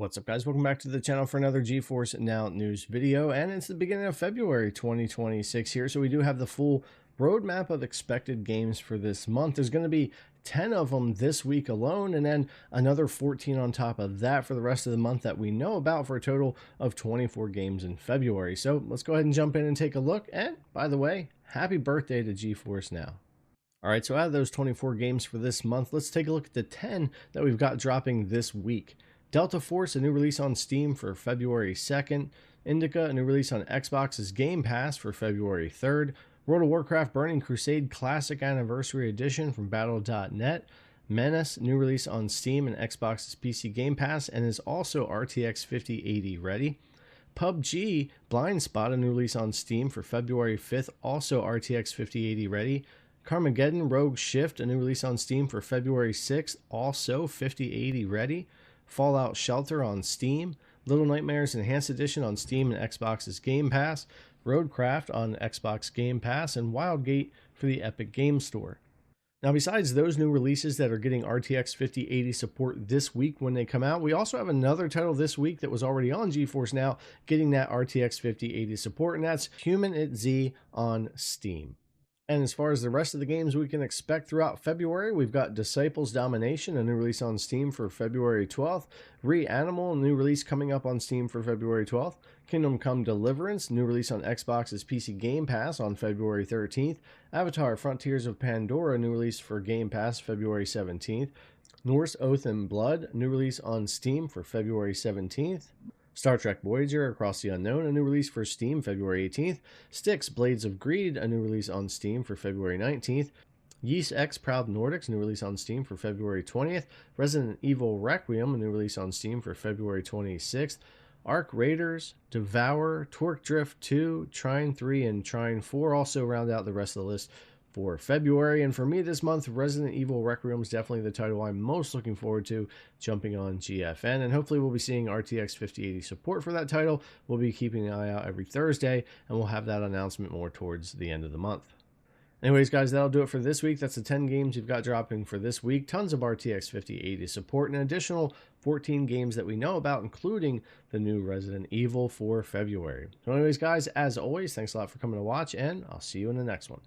What's up, guys? Welcome back to the channel for another GeForce Now news video, and it's the beginning of February 2026 here, so we do have the full roadmap of expected games for this month. There's going to be 10 of them this week alone, and then another 14 on top of that for the rest of the month that we know about, for a total of 24 games in February. So let's go ahead and jump in and take a look. And by the way, happy birthday to GeForce Now. All right, so out of those 24 games for this month, let's take a look at the 10 that we've got dropping this week. Delta Force, a new release on Steam for February 2nd. Indica, a new release on Xbox's Game Pass for February 3rd. World of Warcraft Burning Crusade Classic Anniversary Edition from Battle.net. Menace, new release on Steam and Xbox's PC Game Pass, and is also RTX 5080 ready. PUBG Blind Spot, a new release on Steam for February 5th, also RTX 5080 ready. Carmageddon Rogue Shift, a new release on Steam for February 6th, also 5080 ready. Fallout Shelter on Steam, Little Nightmares Enhanced Edition on Steam and Xbox's Game Pass, Roadcraft on Xbox Game Pass, and Wildgate for the Epic Game Store. Now, besides those new releases that are getting RTX 5080 support this week when they come out, we also have another title this week that was already on GeForce Now getting that RTX 5080 support, and that's Human at Z on Steam. And as far as the rest of the games we can expect throughout February, we've got Disciples Domination, a new release on Steam for February 12th. Reanimal, a new release coming up on Steam for February 12th. Kingdom Come Deliverance, new release on Xbox's PC Game Pass on February 13th. Avatar Frontiers of Pandora, new release for Game Pass February 17th. Norse Oath and Blood, new release on Steam for February 17th. Star Trek Voyager Across the Unknown, a new release for Steam February 18th. Styx Blades of Greed, a new release on Steam for February 19th. Ys X Proud Nordics, new release on Steam for February 20th. Resident Evil Requiem, a new release on Steam for February 26th. Arc Raiders, Devour, Torque Drift 2, Trine 3, and Trine 4 also round out the rest of the list for February. And for me this month, Resident Evil Requiem is definitely the title I'm most looking forward to jumping on GFN, and hopefully we'll be seeing RTX 5080 support for that title. We'll be keeping an eye out every Thursday, and we'll have that announcement more towards the end of the month. Anyways, guys, that'll do it for this week. That's the 10 games you've got dropping for this week. Tons of RTX 5080 support, and an additional 14 games that we know about, including the new Resident Evil for February. So anyways, guys, as always, thanks a lot for coming to watch, and I'll see you in the next one.